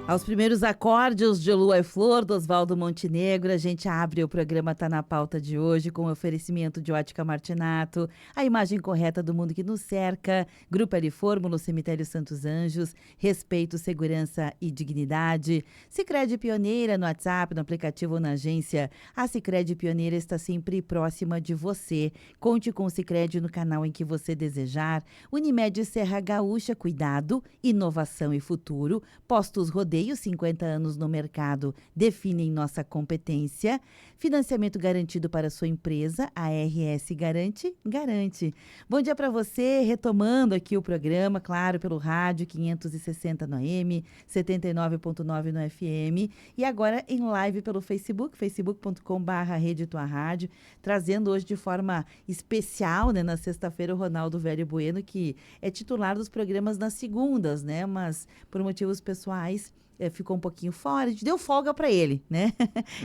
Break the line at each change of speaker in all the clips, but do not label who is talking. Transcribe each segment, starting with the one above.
Aos primeiros acordes de Lua e Flor, do Oswaldo Montenegro, a gente abre o programa Tá na Pauta de hoje com o oferecimento de Ótica Martinato, a imagem correta do mundo que nos cerca, Grupo Ariformo no Cemitério Santos Anjos, respeito, segurança e dignidade. Sicredi Pioneira no WhatsApp, no aplicativo ou na agência. A Sicredi Pioneira está sempre próxima de você. Conte com o Sicredi no canal em que você desejar. Unimed Serra Gaúcha, cuidado, inovação e futuro. Postos Rodeio, 50 anos no mercado, definem nossa competência. Financiamento garantido para sua empresa, a RS Garante, garante. Bom dia para você, retomando aqui o programa, claro, pelo rádio 560 no AM, 79.9 no FM e agora em live pelo Facebook, facebook.com/Rede Tua Rádio, trazendo hoje de forma especial, né, na sexta-feira, o Ronaldo Velho Bueno, que é titular dos programas nas segundas, né, mas por motivos pessoais ficou um pouquinho fora, a gente deu folga para ele, né?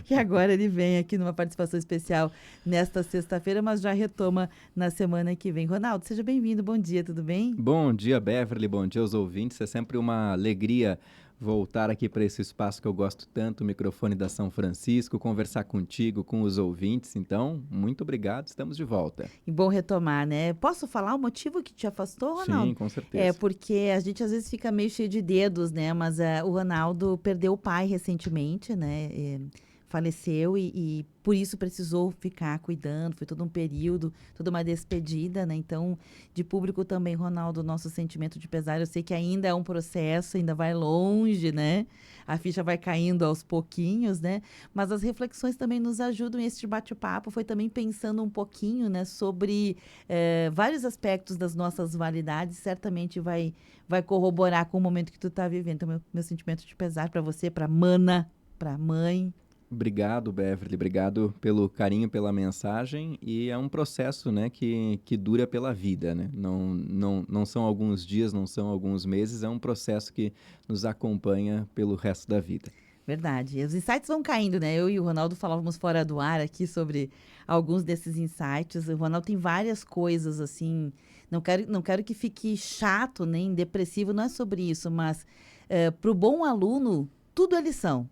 E agora ele vem aqui numa participação especial nesta sexta-feira, mas já retoma na semana que vem. Ronaldo, seja bem-vindo, bom dia, tudo bem?
Bom dia, Beverly, bom dia aos ouvintes. É sempre uma alegria voltar aqui para esse espaço que eu gosto tanto, o microfone da São Francisco, conversar contigo, com os ouvintes. Então, muito obrigado, estamos de volta.
E bom retomar, né? Posso falar o motivo que te afastou,
Sim,
Ronaldo?
com
É
certeza.
porque a gente às vezes fica meio cheio de dedos, né? Mas o Ronaldo perdeu o pai recentemente, né? Faleceu e por isso precisou ficar cuidando. Foi todo um período, toda uma despedida, né? Então, de público também, Ronaldo, nosso sentimento de pesar. Eu sei que ainda é um processo, ainda vai longe, né? A ficha vai caindo aos pouquinhos, né? Mas as reflexões também nos ajudam. E este bate-papo foi também pensando um pouquinho, né, sobre vários aspectos das nossas validades. Certamente vai corroborar com o momento que tu está vivendo. Então, meu sentimento de pesar para você, para mana, para mãe.
Obrigado, Beverly, obrigado pelo carinho, pela mensagem. E é um processo, né, que dura pela vida, né? Não são alguns dias, não são alguns meses, é um processo que nos acompanha pelo resto da vida.
Verdade. E os insights vão caindo, né? Eu e o Ronaldo falávamos fora do ar aqui sobre alguns desses insights. O Ronaldo tem várias coisas, assim. Não quero que fique chato nem depressivo, não é sobre isso, mas para o bom aluno, tudo é lição.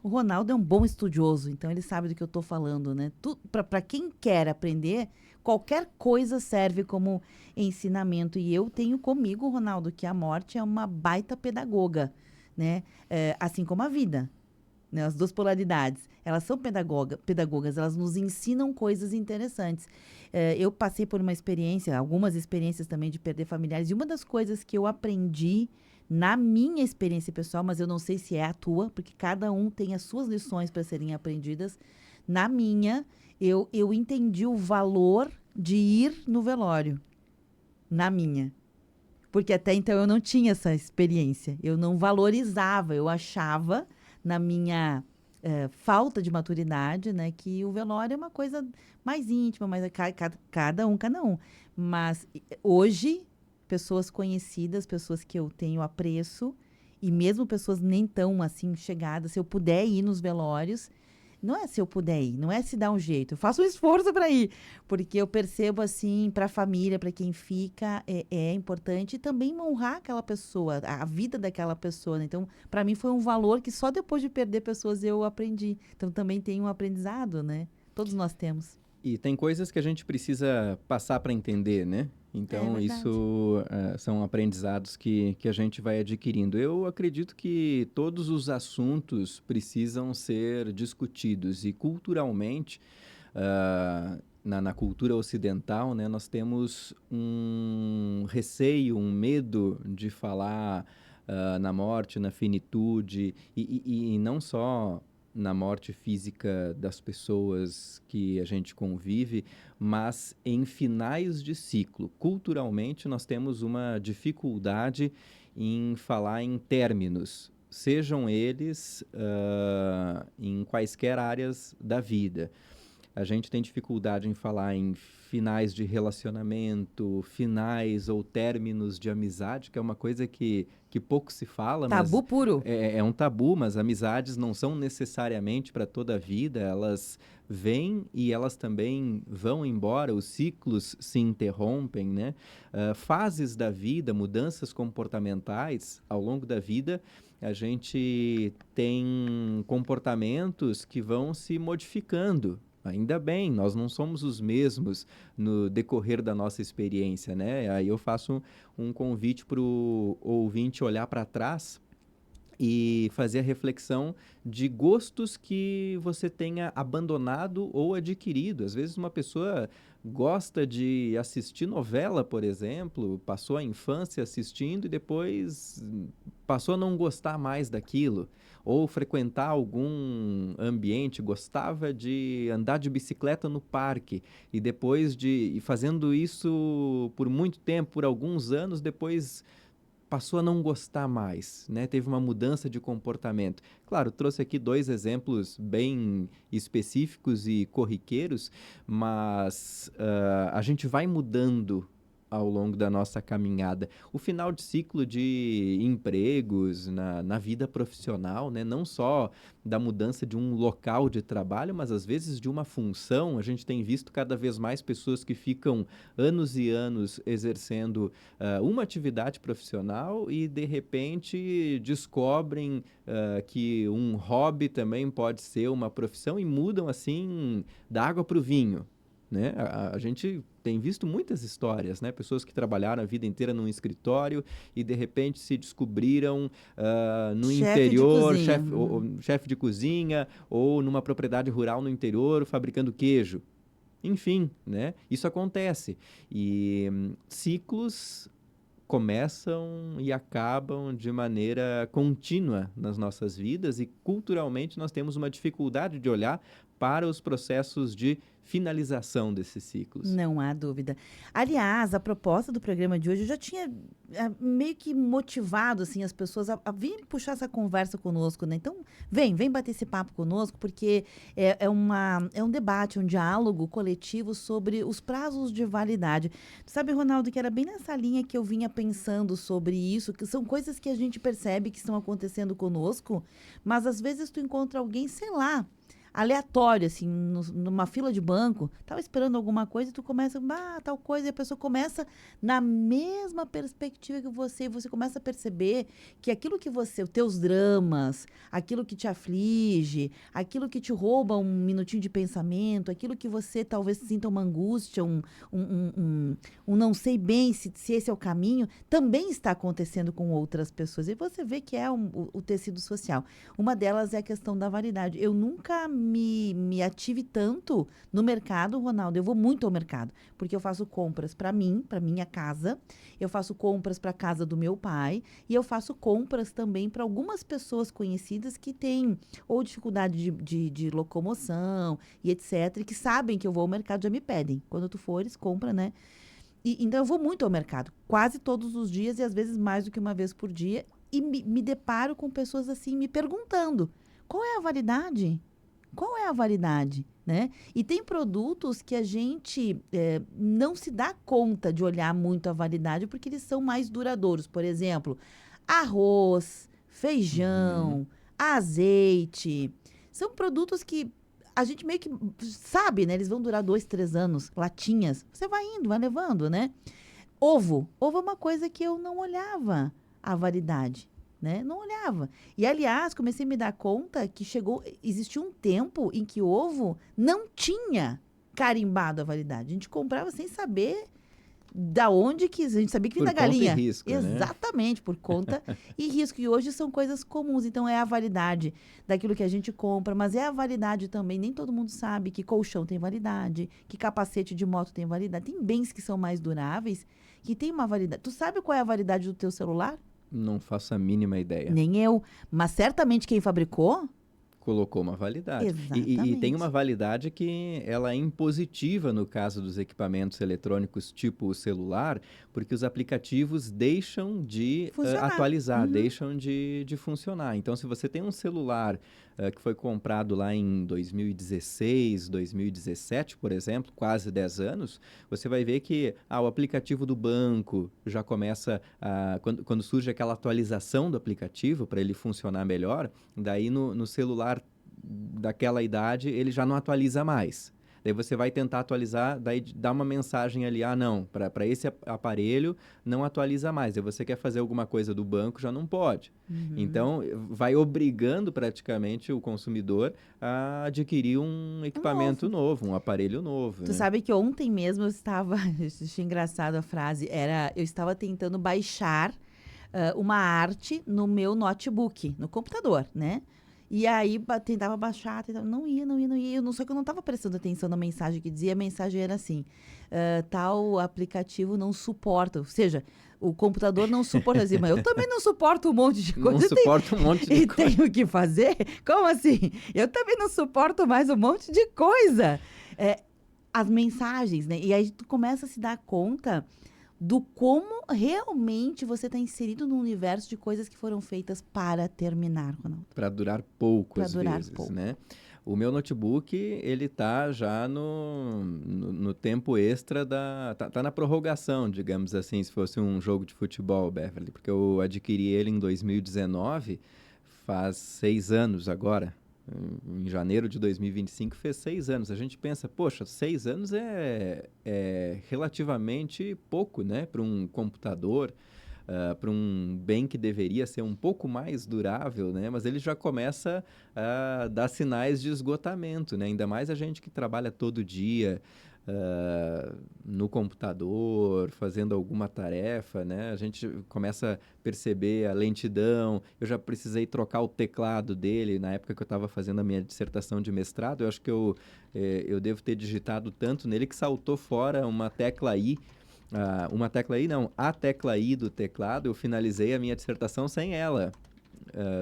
O Ronaldo é um bom estudioso, então ele sabe do que eu estou falando, né? Para quem quer aprender, qualquer coisa serve como ensinamento. E eu tenho comigo, Ronaldo, que a morte é uma baita pedagoga, né? Assim como a vida, né? As duas polaridades, elas são pedagogas, elas nos ensinam coisas interessantes. Eu passei por uma experiência, algumas experiências também de perder familiares, e uma das coisas que eu aprendi na minha experiência pessoal, mas eu não sei se é a tua, porque cada um tem as suas lições para serem aprendidas. Na minha, eu entendi o valor de ir no velório. Na minha. Porque até então eu não tinha essa experiência. Eu não valorizava, eu achava, na minha falta de maturidade, né, que o velório é uma coisa mais íntima, mais cada um. Mas hoje, pessoas conhecidas, pessoas que eu tenho apreço, e mesmo pessoas nem tão assim chegadas, se eu puder ir nos velórios, não é se eu puder ir, não é se dar um jeito. Eu faço um esforço para ir, porque eu percebo assim, para a família, para quem fica, é importante e também honrar aquela pessoa, a vida daquela pessoa, né? Então, para mim foi um valor que só depois de perder pessoas eu aprendi. Então, também tem um aprendizado, né? Todos nós temos.
E tem coisas que a gente precisa passar para entender, né?
É
Então,
verdade.
isso são aprendizados que a gente vai adquirindo. Eu acredito que todos os assuntos precisam ser discutidos e culturalmente, na cultura ocidental, né, nós temos um receio, um medo de falar na morte, na finitude, e não só na morte física das pessoas que a gente convive, mas em finais de ciclo. Culturalmente, nós temos uma dificuldade em falar em términos, sejam eles em quaisquer áreas da vida. A gente tem dificuldade em falar em finais de relacionamento, finais ou términos de amizade, que é uma coisa que pouco se fala,
Tabu
mas
puro.
é um tabu, mas amizades não são necessariamente para toda a vida, elas vêm e elas também vão embora, os ciclos se interrompem, né? Fases da vida, mudanças comportamentais ao longo da vida, a gente tem comportamentos que vão se modificando. Ainda bem, nós não somos os mesmos no decorrer da nossa experiência, né? Aí eu faço um convite para o ouvinte olhar para trás e fazer a reflexão de gostos que você tenha abandonado ou adquirido. Às vezes uma pessoa gosta de assistir novela, por exemplo, passou a infância assistindo e depois passou a não gostar mais daquilo, ou frequentar algum ambiente, gostava de andar de bicicleta no parque e depois de fazendo isso por muito tempo, por alguns anos, depois passou a não gostar mais, né? Teve uma mudança de comportamento. Claro, trouxe aqui 2 exemplos bem específicos e corriqueiros, mas a gente vai mudando ao longo da nossa caminhada. O final de ciclo de empregos na vida profissional, né? Não só da mudança de um local de trabalho, mas às vezes de uma função. A gente tem visto cada vez mais pessoas que ficam anos e anos exercendo uma atividade profissional e de repente descobrem que um hobby também pode ser uma profissão e mudam assim da água para o vinho, né? A gente tem visto muitas histórias, né? Pessoas que trabalharam a vida inteira num escritório e de repente se descobriram no
Chefe de
interior,
cozinha.
chefe de cozinha ou numa propriedade rural no interior fabricando queijo. Enfim, né? Isso acontece. E ciclos começam e acabam de maneira contínua nas nossas vidas e culturalmente nós temos uma dificuldade de olhar para os processos de finalização desses ciclos.
Não há dúvida. Aliás, a proposta do programa de hoje, eu já tinha meio que motivado assim, as pessoas a vir puxar essa conversa conosco, né? Então, vem bater esse papo conosco, porque é um debate, um diálogo coletivo sobre os prazos de validade. Tu sabe, Ronaldo, que era bem nessa linha que eu vinha pensando sobre isso, que são coisas que a gente percebe que estão acontecendo conosco, mas às vezes tu encontra alguém, sei lá, aleatório, assim, numa fila de banco, tava esperando alguma coisa e tu começa, tal coisa, e a pessoa começa na mesma perspectiva que você, e você começa a perceber que aquilo que você, os teus dramas, aquilo que te aflige, aquilo que te rouba um minutinho de pensamento, aquilo que você talvez sinta uma angústia, um não sei bem se esse é o caminho, também está acontecendo com outras pessoas. E você vê que é o tecido social. Uma delas é a questão da validade. Eu nunca me ative tanto no mercado, Ronaldo. Eu vou muito ao mercado, porque eu faço compras para mim, para minha casa, eu faço compras para a casa do meu pai e eu faço compras também para algumas pessoas conhecidas que têm ou dificuldade de locomoção e etc, e que sabem que eu vou ao mercado, já me pedem. Quando tu fores, compra, né? Então eu vou muito ao mercado, quase todos os dias e às vezes mais do que uma vez por dia, e me deparo com pessoas assim me perguntando: qual é a validade? Qual é a validade, né? E tem produtos que a gente não se dá conta de olhar muito a validade porque eles são mais duradouros. Por exemplo, arroz,
Uhum.
feijão, azeite. São produtos que a gente meio que sabe, né? Eles vão durar 2, 3 anos. Latinhas. Você vai indo, vai levando, né? Ovo. Ovo é uma coisa que eu não olhava a validade, né? Não olhava. E, aliás, comecei a me dar conta que existiu um tempo em que ovo não tinha carimbado a validade. A gente comprava sem saber da onde que... A gente sabia que vinha
Por
da
conta e
galinha.
risco, né?
Exatamente, por conta e risco. E hoje são coisas comuns. Então, é a validade daquilo que a gente compra, mas é a validade também. Nem todo mundo sabe que colchão tem validade, que capacete de moto tem validade. Tem bens que são mais duráveis, que tem uma validade. Tu sabe qual é a validade do teu celular?
Não faço a mínima ideia.
Nem eu. Mas certamente quem fabricou
colocou uma validade. E tem uma
Exatamente.
validade que ela é impositiva no caso dos equipamentos eletrônicos tipo o celular, porque os aplicativos deixam de
Funcionar.
atualizar,
Uhum.
deixam de funcionar. Então, se você tem um celular que foi comprado lá em 2016, 2017, por exemplo, quase 10 anos, você vai ver que o aplicativo do banco já começa quando surge aquela atualização do aplicativo para ele funcionar melhor, daí no celular daquela idade ele já não atualiza mais. Daí você vai tentar atualizar, daí dá uma mensagem ali, não, para esse aparelho não atualiza mais. Daí você quer fazer alguma coisa do banco, já não pode.
Uhum.
Então, vai obrigando praticamente o consumidor a adquirir um
Um
equipamento
novo.
novo, um aparelho novo,
Tu
né?
sabe que ontem mesmo eu estava, eu achei engraçado a frase, eu estava tentando baixar uma arte no meu notebook, no computador, né? E aí tentava baixar, não ia, não ia, não ia. Eu não sei que eu não estava prestando atenção na mensagem que dizia, a mensagem era assim, tal aplicativo não suporta, ou seja, o computador não suporta, assim, mas eu também não suporto um monte de
Não
coisa
suporta um monte de
e
coisa.
tenho que fazer? Como assim? Eu também não suporto mais um monte de coisa. É, as mensagens, né? E aí tu começa a se dar conta do como realmente você está inserido num universo de coisas que foram feitas para terminar, Ronaldo.
Para durar pouco
Para
às
durar
vezes,
pouco.
né? O meu notebook, ele tá já no tempo extra tá na prorrogação, digamos assim, se fosse um jogo de futebol, Beverly, porque eu adquiri ele em 2019, faz 6 anos agora. Em janeiro de 2025 fez 6 anos. A gente pensa, poxa, 6 anos é relativamente pouco, né, para um computador, para um bem que deveria ser um pouco mais durável, né? Mas ele já começa a dar sinais de esgotamento, né? Ainda mais a gente que trabalha todo dia no computador, fazendo alguma tarefa, né? A gente começa a perceber a lentidão. Eu já precisei trocar o teclado dele na época que eu estava fazendo a minha dissertação de mestrado. Eu acho que eu devo ter digitado tanto nele que saltou fora uma tecla I. Uma tecla I, não, a tecla I do teclado, eu finalizei a minha dissertação sem ela,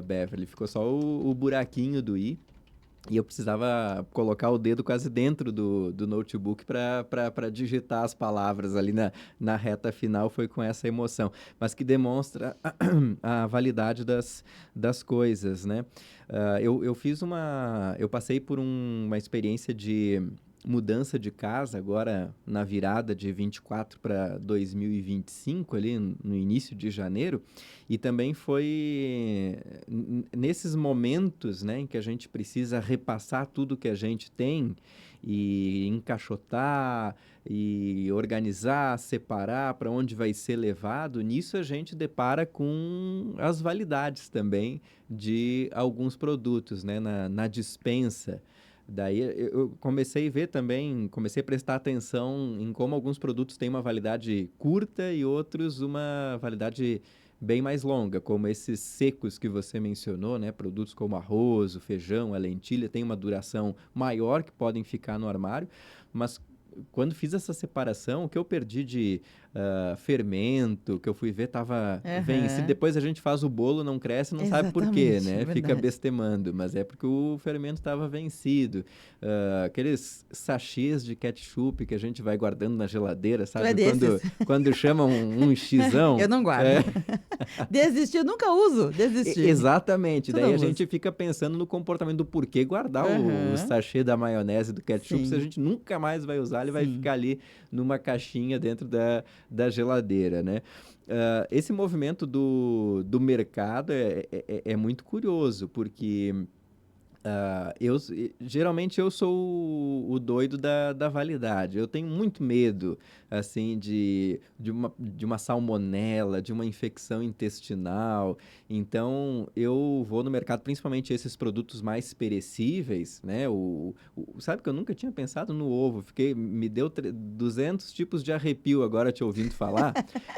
Beverly. Ficou só o buraquinho do I. E eu precisava colocar o dedo quase dentro do notebook para digitar as palavras ali na reta final. Foi com essa emoção. Mas que demonstra a validade das coisas, né? Eu passei por uma experiência de mudança de casa agora na virada de 24 para 2025, ali no início de janeiro. E também foi nesses momentos, né, em que a gente precisa repassar tudo que a gente tem e encaixotar e organizar, separar para onde vai ser levado. Nisso a gente depara com as validades também de alguns produtos, né, na dispensa. Daí eu comecei a ver também, comecei a prestar atenção em como alguns produtos têm uma validade curta e outros uma validade bem mais longa, como esses secos que você mencionou, né? Produtos como arroz, o feijão, a lentilha, têm uma duração maior que podem ficar no armário, mas quando fiz essa separação, o que eu perdi de fermento, que eu fui ver estava vencido.
Aham.
Depois a gente faz o bolo, não cresce, não sabe por quê,
Exatamente,
né? Fica
verdade.
bestemando, mas é porque o fermento estava vencido. Aqueles sachês de ketchup que a gente vai guardando na geladeira,
Tu é
sabe?
desses?
Quando chama um
Eu
xizão,
não guardo. Desisti, eu nunca uso. Desisti.
exatamente.
Tu
Daí
não
a
usa.
gente fica pensando no comportamento do porquê guardar o
Aham.
sachê da maionese do ketchup se a
Sim,
gente nunca mais vai usar, ele vai
sim.
ficar ali numa caixinha dentro da geladeira, né? Esse movimento do mercado é muito curioso, porque geralmente eu sou o doido da validade. Eu tenho muito medo, assim, de uma salmonela, de uma infecção intestinal. Então, eu vou no mercado, principalmente esses produtos mais perecíveis, né? Sabe que eu nunca tinha pensado no ovo. Me deu 200 tipos de arrepio agora te ouvindo falar,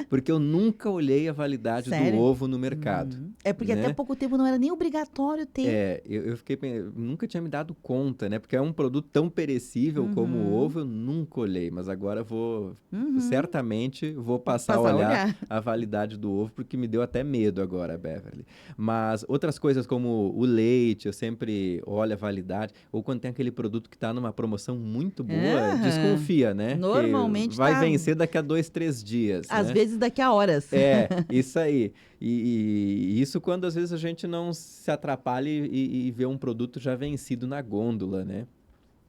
porque eu nunca olhei a validade do
Sério?
ovo no mercado,
É porque até
né?
pouco tempo não era nem obrigatório ter.
Eu fiquei nunca tinha me dado conta, né? Porque é um produto tão perecível como o
Uhum.
ovo, eu nunca olhei, mas agora
Uhum.
certamente vou passar a
Passar a
olhar
olhar.
a validade do ovo, porque me deu até medo agora, Beverly. Mas outras coisas como o leite, eu sempre olho a validade, ou quando tem aquele produto que está numa promoção muito boa,
Aham.
desconfia, né? Que
Normalmente
vai
tá,
vencer daqui a 2, 3 dias,
às
né?
vezes, daqui a horas.
Isso aí. E isso quando às vezes a gente não se atrapalha e vê um produto já vencido na gôndola, né?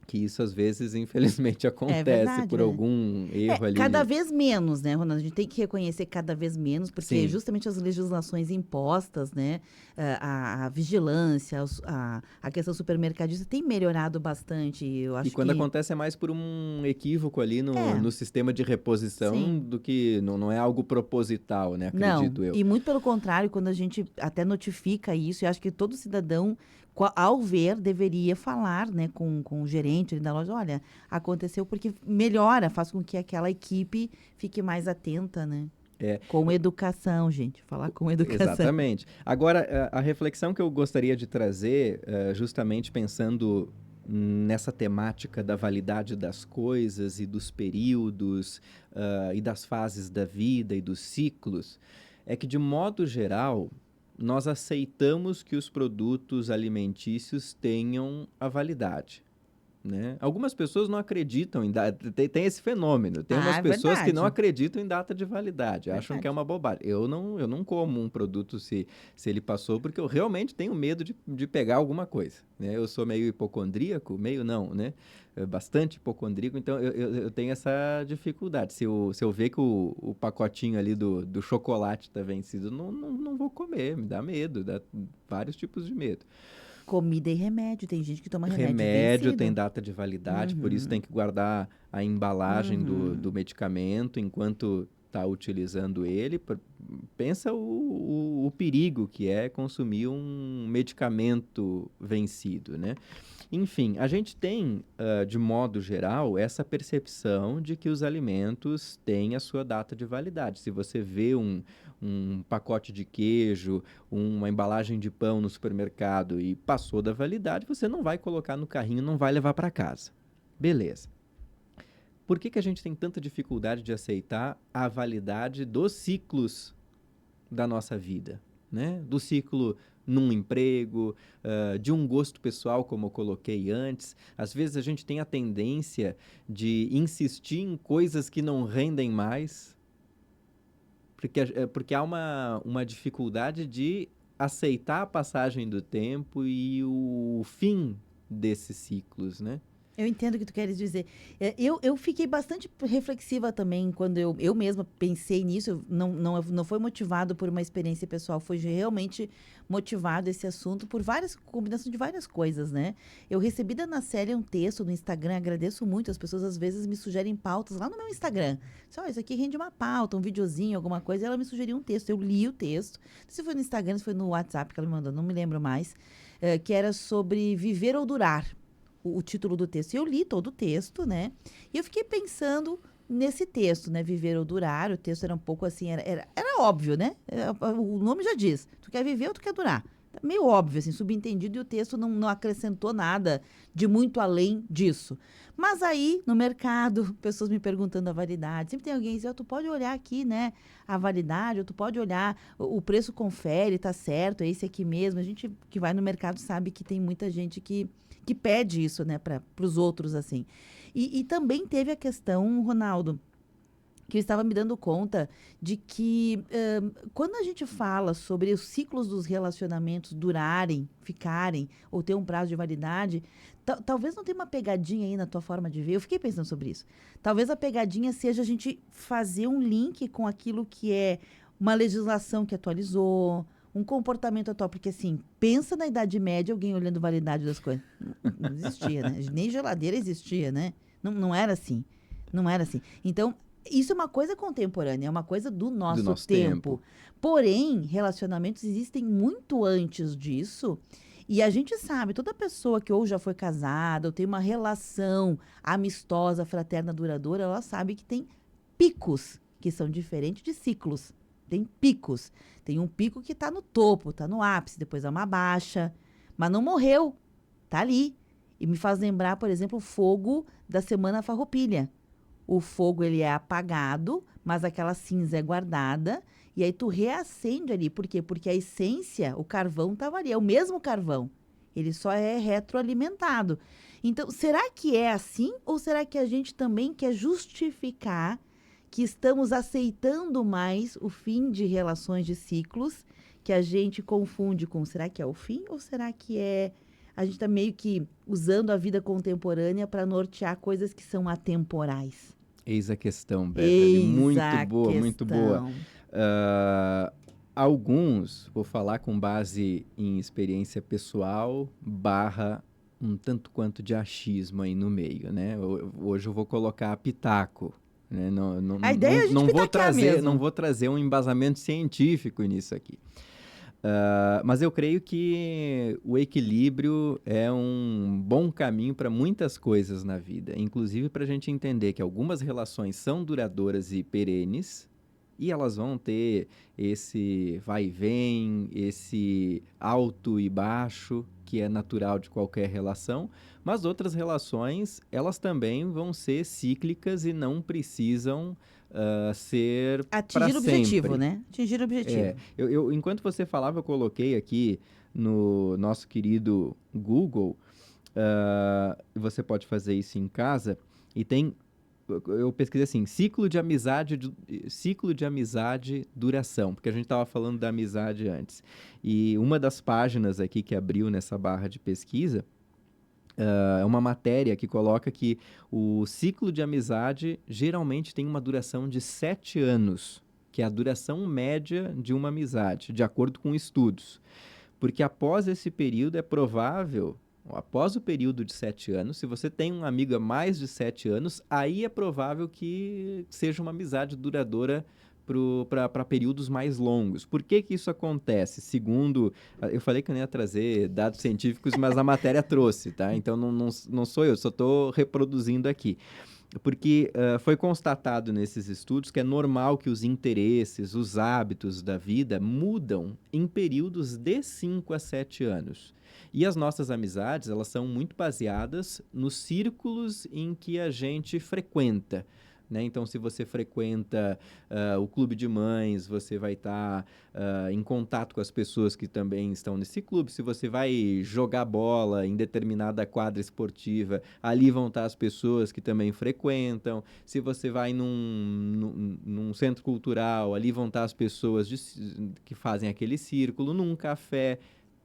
Que isso às vezes, infelizmente,
É
acontece
verdade,
por
né?
algum
É,
erro ali
cada
de.
vez menos, né, Ronaldo? A gente tem que reconhecer cada vez menos, porque
Sim.
justamente as legislações impostas, né, a vigilância, a questão supermercadista tem melhorado bastante. Eu
E
acho
quando
que
acontece é mais por um equívoco ali no,
é,
no sistema de reposição
sim.
do que não é algo proposital, né?
Não,
Acredito eu.
e muito pelo contrário, quando a gente até notifica isso, eu acho que todo cidadão, ao ver, deveria falar, né, com o gerente ali da loja, olha, aconteceu porque melhora, faz com que aquela equipe fique mais atenta, né?
É,
Com educação, gente, falar com educação.
exatamente. Agora, a reflexão que eu gostaria de trazer, justamente pensando nessa temática da validade das coisas e dos períodos, e das fases da vida e dos ciclos, é que, de modo geral, nós aceitamos que os produtos alimentícios tenham a validade. Né? Algumas pessoas não acreditam em data, tem esse fenômeno. Tem umas
Ah, é
pessoas que não
verdade,
acreditam em data de validade, acham que é
verdade.
uma bobagem. Eu não como um produto se ele passou, porque eu realmente tenho medo de pegar alguma coisa. Né? Eu sou meio hipocondríaco, meio não, né? Bastante hipocondríaco, então eu tenho essa dificuldade. Se eu ver que o pacotinho ali do chocolate está vencido, não vou comer, me dá medo, dá vários tipos de medo.
Comida e remédio, tem gente que toma remédio
Remédio tem
vencido.
data de validade, por isso tem
Uhum,
que guardar a embalagem do
uhum.
medicamento enquanto está utilizando ele. Pensa o perigo que é consumir um medicamento vencido, né? Enfim, a gente tem, de modo geral, essa percepção de que os alimentos têm a sua data de validade. Se você vê um pacote de queijo, uma embalagem de pão no supermercado e passou da validade, você não vai colocar no carrinho, não vai levar para casa. Beleza. Por que a gente tem tanta dificuldade de aceitar a validade dos ciclos da nossa vida, né? Do ciclo num emprego, de um gosto pessoal, como eu coloquei antes. Às vezes a gente tem a tendência de insistir em coisas que não rendem mais, porque há uma dificuldade de aceitar a passagem do tempo e o fim desses ciclos, né?
Eu entendo o que tu queres dizer. Eu fiquei bastante reflexiva também quando eu mesma pensei nisso. Não foi motivado por uma experiência pessoal, foi realmente motivado esse assunto por várias combinações de várias coisas, né? Eu recebi da Ana um texto no Instagram, agradeço muito. As pessoas às vezes me sugerem pautas lá no meu Instagram. Só, isso aqui rende uma pauta, um videozinho, alguma coisa. E ela me sugeriu um texto. Eu li o texto. Não sei se foi no Instagram, se foi no WhatsApp que ela me mandou, não me lembro mais. Que era sobre viver ou durar o título do texto. E eu li todo o texto, né? E eu fiquei pensando nesse texto, né? Viver ou durar. O texto era um pouco assim, era óbvio, né? O nome já diz. Tu quer viver ou tu quer durar? Meio óbvio, assim, subentendido, e o texto não acrescentou nada de muito além disso. Mas aí, no mercado, pessoas me perguntando a validade. Sempre tem alguém que diz, tu pode olhar aqui, né, a validade, ou tu pode olhar, o preço confere, tá certo, é esse aqui mesmo. A gente que vai no mercado sabe que tem muita gente que pede isso, né, para os outros, assim. E também teve a questão, Ronaldo, que eu estava me dando conta de que quando a gente fala sobre os ciclos dos relacionamentos durarem, ficarem, ou ter um prazo de validade, talvez não tenha uma pegadinha aí na tua forma de ver. Eu fiquei pensando sobre isso. Talvez a pegadinha seja a gente fazer um link com aquilo que é uma legislação que atualizou, um comportamento atual, porque assim, pensa na Idade Média, alguém olhando validade das coisas. Não existia, né? Nem geladeira existia, né? Não era assim. Não era assim. Então, isso é uma coisa contemporânea, é uma coisa do
Do
nosso
nosso tempo.
tempo. Porém, relacionamentos existem muito antes disso. E a gente sabe, toda pessoa que ou já foi casada, ou tem uma relação amistosa, fraterna, duradoura, ela sabe que tem picos que são diferentes de ciclos. Tem picos. Tem um pico que está no topo, está no ápice, depois há uma baixa, mas não morreu. Tá ali. E me faz lembrar, por exemplo, o fogo da Semana Farroupilha. O fogo ele é apagado, mas aquela cinza é guardada e aí tu reacende ali. Por quê? Porque a essência, o carvão estava ali, é o mesmo carvão. Ele só é retroalimentado. Então, será que é assim ou será que a gente também quer justificar que estamos aceitando mais o fim de relações de ciclos, que a gente confunde com será que é o fim ou será que é a gente está meio que usando a vida contemporânea para nortear coisas que são atemporais?
Eis a questão, Beverly.
Eis
Muito
a
boa, muito boa.
questão.
Ah, alguns, vou falar com base em experiência pessoal, barra um tanto quanto de achismo aí no meio, né? Hoje eu vou colocar pitaco, né?
A ideia é a gente pitaquear
Não
mesmo.
vou trazer um embasamento científico nisso aqui. Mas eu creio que o equilíbrio é um bom caminho para muitas coisas na vida, inclusive para a gente entender que algumas relações são duradouras e perenes, e elas vão ter esse vai e vem, esse alto e baixo, que é natural de qualquer relação, mas outras relações, elas também vão ser cíclicas e não precisam ser para
Atingir o objetivo,
sempre.
né? Atingir o objetivo.
Enquanto você falava, eu coloquei aqui no nosso querido Google, você pode fazer isso em casa, e eu pesquisei assim, ciclo de amizade, duração, porque a gente estava falando da amizade antes. E uma das páginas aqui que abriu nessa barra de pesquisa, é uma matéria que coloca que o ciclo de amizade geralmente tem uma duração de 7 anos, que é a duração média de uma amizade, de acordo com estudos. Porque após esse período é provável, após o período de 7 anos, se você tem um amigo há mais de 7 anos, aí é provável que seja uma amizade duradoura para períodos mais longos. Por que que isso acontece? Segundo, eu falei que eu não ia trazer dados científicos, mas a matéria trouxe, tá? Então não sou eu, só estou reproduzindo aqui. Porque foi constatado nesses estudos que é normal que os interesses, os hábitos da vida mudam em períodos de 5 a 7 anos. E as nossas amizades, elas são muito baseadas nos círculos em que a gente frequenta. Né? Então, se você frequenta o clube de mães, você vai estar em contato com as pessoas que também estão nesse clube. Se você vai jogar bola em determinada quadra esportiva, ali vão estar as pessoas que também frequentam. Se você vai num centro cultural, ali vão estar as pessoas que fazem aquele círculo, num café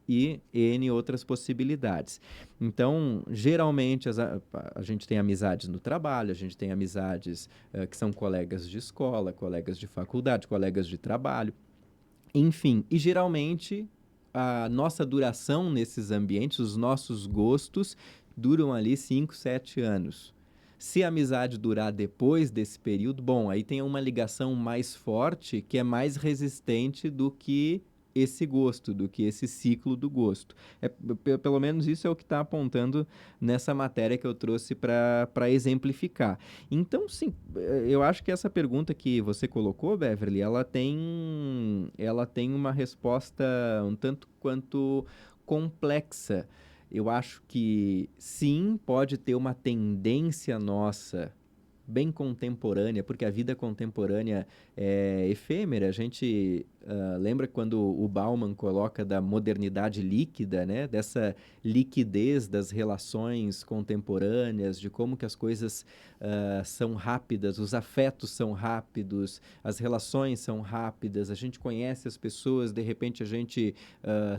e N outras possibilidades. Então, geralmente, a gente tem amizades no trabalho, a gente tem amizades que são colegas de escola, colegas de faculdade, colegas de trabalho, enfim. E geralmente, a nossa duração nesses ambientes, os nossos gostos, duram ali 5, 7 anos. Se a amizade durar depois desse período, bom, aí tem uma ligação mais forte que é mais resistente do que esse gosto, do que esse ciclo do gosto. Pelo menos isso é o que está apontando nessa matéria que eu trouxe para exemplificar. Então, sim, eu acho que essa pergunta que você colocou, Beverly, ela tem uma resposta um tanto quanto complexa. Eu acho que sim, pode ter uma tendência nossa bem contemporânea, porque a vida contemporânea é efêmera. A gente lembra quando o Bauman coloca da modernidade líquida, né? Dessa liquidez das relações contemporâneas, de como que as coisas são rápidas, os afetos são rápidos, as relações são rápidas, a gente conhece as pessoas, de repente a gente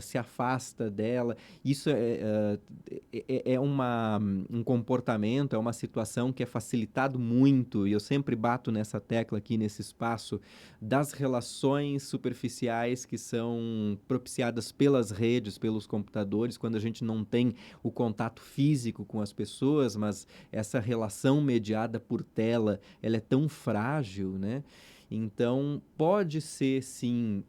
se afasta dela. Isso é um comportamento, é uma situação que é facilitado muito, e eu sempre bato nessa tecla aqui nesse espaço, das relações superficiais que são propiciadas pelas redes, pelos computadores, quando a gente não tem o contato físico com as pessoas, mas essa relação mediada por tela, ela é tão frágil, né? Então, pode ser sim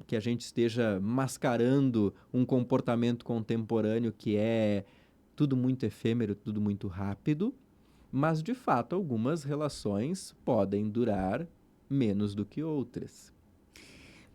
que a gente esteja mascarando um comportamento contemporâneo que é tudo muito efêmero, tudo muito rápido, mas de fato algumas relações podem durar menos do que outras.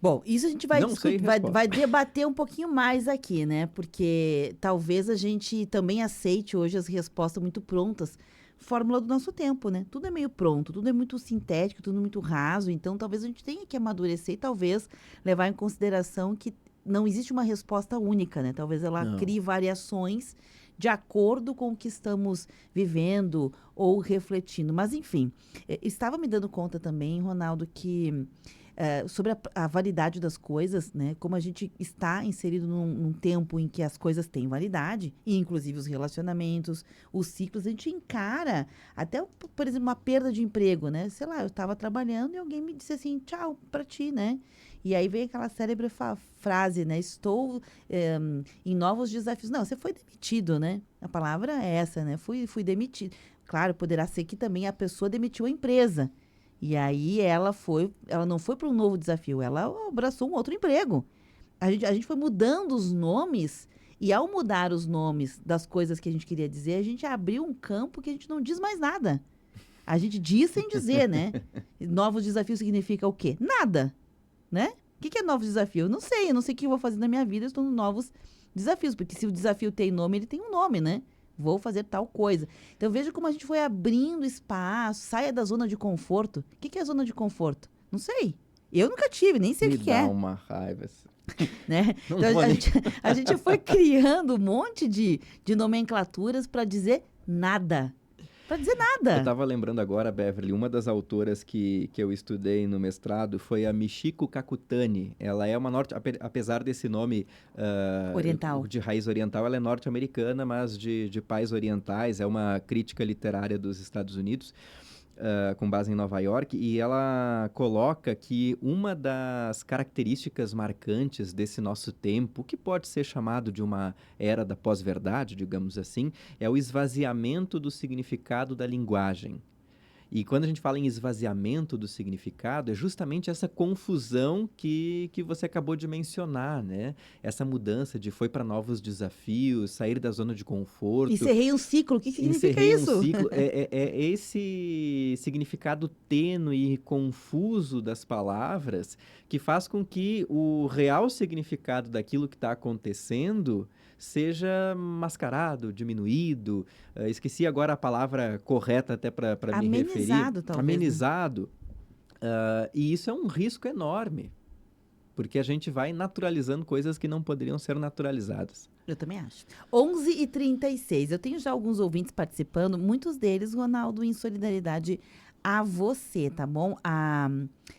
Bom, isso a gente vai
Não sei
discutir,
resposta.
vai debater um pouquinho mais aqui, né? Porque talvez a gente também aceite hoje as respostas muito prontas. Fórmula do nosso tempo, né? Tudo é meio pronto, tudo é muito sintético, tudo muito raso. Então, talvez a gente tenha que amadurecer e talvez levar em consideração que não existe uma resposta única, né? Talvez ela
Não.
crie variações de acordo com o que estamos vivendo ou refletindo. Mas, enfim, estava me dando conta também, Ronaldo, que sobre a validade das coisas, né? Como a gente está inserido num tempo em que as coisas têm validade, e inclusive os relacionamentos, os ciclos, a gente encara até, por exemplo, uma perda de emprego, né? Sei lá, eu estava trabalhando e alguém me disse assim, tchau pra ti, né? E aí vem aquela célebre frase, né? Estou em novos desafios. Não, você foi demitido, né? A palavra é essa, né? Fui demitido. Claro, poderá ser que também a pessoa demitiu a empresa. E aí ela não foi para um novo desafio, ela abraçou um outro emprego. A gente foi mudando os nomes, e ao mudar os nomes das coisas que a gente queria dizer, a gente abriu um campo que a gente não diz mais nada. A gente diz sem dizer, né? Novos desafios significa o quê? Nada, né? O que é novos desafios? Eu não sei o que eu vou fazer na minha vida, eu estou nos novos desafios, porque se o desafio tem nome, ele tem um nome, né? Vou fazer tal coisa. Então, veja como a gente foi abrindo espaço, saia da zona de conforto. O que é a zona de conforto? Não sei. Eu nunca tive, nem sei o que é.
Me dá uma raiva.
Né?
Não
Então,
vou nem-
a gente foi criando um monte de nomenclaturas para dizer nada. Para dizer
Eu
nada.
estava lembrando agora, Beverly, uma das autoras que eu estudei no mestrado foi a Michiko Kakutani. Ela é uma apesar desse nome
Oriental.
de raiz oriental, ela é norte-americana, mas de pais orientais, é uma crítica literária dos Estados Unidos. Com base em Nova York, e ela coloca que uma das características marcantes desse nosso tempo, que pode ser chamado de uma era da pós-verdade, digamos assim, é o esvaziamento do significado da linguagem. E quando a gente fala em esvaziamento do significado, é justamente essa confusão que você acabou de mencionar, né? Essa mudança de foi para novos desafios, sair da zona de conforto.
Encerrei um ciclo. O que significa
Encerrei
isso?
um ciclo. É esse significado tênue e confuso das palavras que faz com que o real significado daquilo que está acontecendo seja mascarado, diminuído. Esqueci agora a palavra correta até para me referir.
Amenizado, talvez. Né?
Amenizado. E isso é um risco enorme, porque a gente vai naturalizando coisas que não poderiam ser naturalizadas.
Eu também acho. 11h36. Eu tenho já alguns ouvintes participando, muitos deles, Ronaldo, em solidariedade a você, tá bom?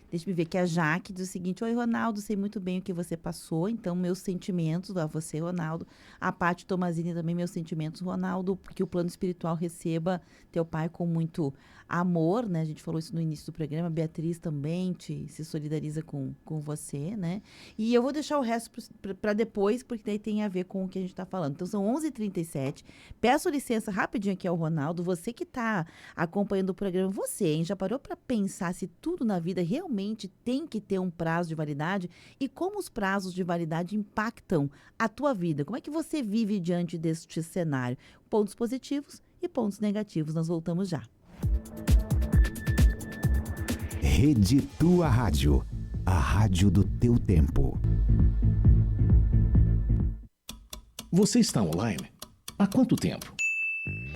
Deixa eu ver que a Jaque diz o seguinte: oi, Ronaldo, sei muito bem o que você passou, então meus sentimentos a você, Ronaldo. A Paty Tomazini também, meus sentimentos, Ronaldo, porque o plano espiritual receba teu pai com muito amor, né? A gente falou isso no início do programa. Beatriz também se solidariza com você, né? E eu vou deixar o resto para depois, porque daí tem a ver com o que a gente está falando. Então, são 11h37. Peço licença rapidinho aqui ao Ronaldo. Você que está acompanhando o programa, você, hein? Já parou para pensar se tudo na vida realmente tem que ter um prazo de validade? E como os prazos de validade impactam a tua vida? Como é que você vive diante deste cenário? Pontos positivos e pontos negativos. Nós voltamos já.
Rede Tua Rádio, a rádio do teu tempo.
Você está online? Há quanto tempo?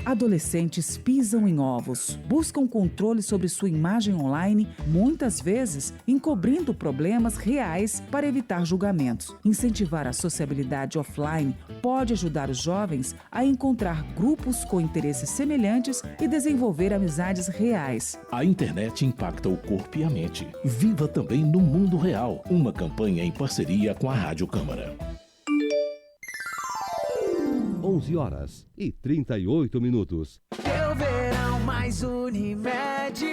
Adolescentes pisam em ovos, buscam controle sobre sua imagem online, muitas vezes encobrindo problemas reais para evitar julgamentos. Incentivar a sociabilidade offline pode ajudar os jovens a encontrar grupos com interesses semelhantes e desenvolver amizades reais.
A internet impacta o corpo e a mente. Viva também no mundo real. Uma campanha em parceria com a Rádio Câmara.
11h38.
Quero verão mais Unimed.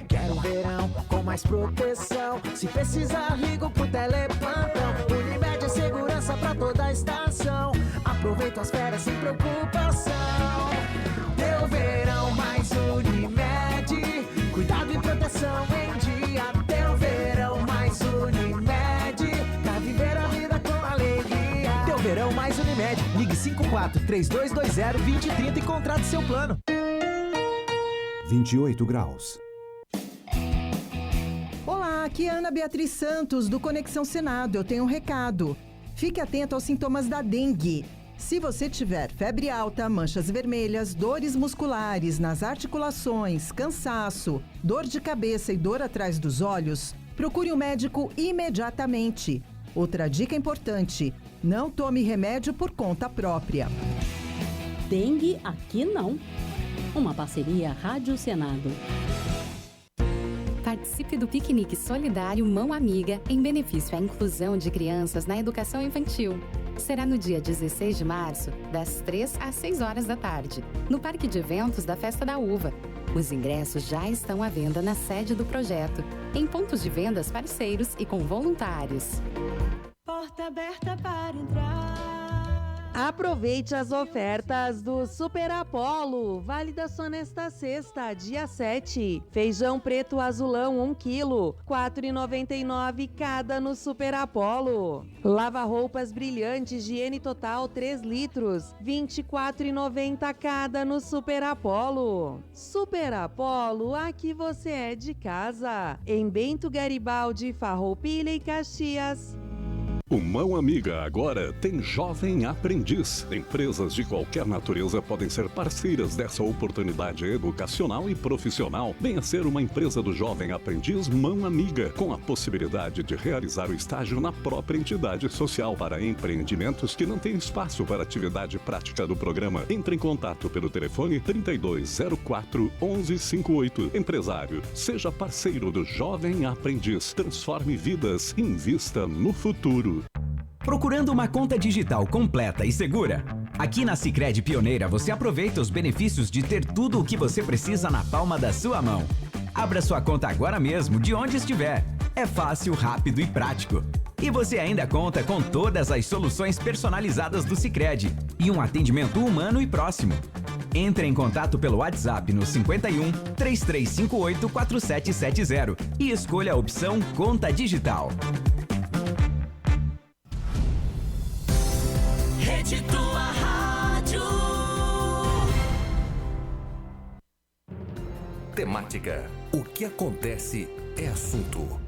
Quero verão com mais proteção. Se precisar, ligo pro teleplantão. Unimed é segurança pra toda a estação. Aproveito as férias sem preocupação. Teu verão mais Unimed. Cuidado e proteção em dia. Teu verão mais Unimed. Pra viver a vida com alegria. Teu verão mais Unimed. Ligue 54-3220-2030 e contrate seu plano.
28 graus.
Olá,
Aqui é Ana Beatriz Santos, do Conexão Senado. Eu tenho um recado. Fique atento aos sintomas da dengue. Se você tiver febre alta, manchas vermelhas, dores musculares nas articulações, cansaço, dor de cabeça e dor atrás dos olhos, procure um médico imediatamente. Outra dica importante: não tome remédio por conta própria.
Dengue aqui não. Uma parceria Rádio Senado.
Participe do piquenique solidário Mão Amiga em benefício à inclusão de crianças na educação infantil. Será no dia 16 de março, das 3 às 6 horas da tarde, no Parque de Eventos da Festa da Uva. Os ingressos já estão à venda na sede do projeto, em pontos de vendas parceiros e com voluntários.
Porta aberta para entrar.
Aproveite as ofertas do Super Apollo, válida só nesta sexta, dia 7. Feijão preto azulão 1 kg, R$ 4,99 cada no Super Apollo. Lava-roupas brilhante higiene total 3 litros, R$ 24,90 cada no Super Apollo. Super Apollo, aqui você é de casa. Em Bento Garibaldi, Farroupilha e Caxias.
O Mão Amiga agora tem Jovem Aprendiz. Empresas de qualquer natureza podem ser parceiras dessa oportunidade educacional e profissional. Venha ser uma empresa do Jovem Aprendiz Mão Amiga, com a possibilidade de realizar o estágio na própria entidade social para empreendimentos que não têm espaço para atividade prática do programa. Entre em contato pelo telefone 3204 1158. Empresário, seja parceiro do Jovem Aprendiz. Transforme vidas, invista no futuro.
Procurando uma conta digital completa e segura? Aqui na Sicredi Pioneira você aproveita os benefícios de ter tudo o que você precisa na palma da sua mão. Abra sua conta agora mesmo, de onde estiver. É fácil, rápido e prático. E você ainda conta com todas as soluções personalizadas do Sicredi e um atendimento humano e próximo. Entre em contato pelo WhatsApp no 51 3358 4770 e escolha a opção Conta Digital.
Rede Tua Rádio.
Temática: o que acontece é assunto.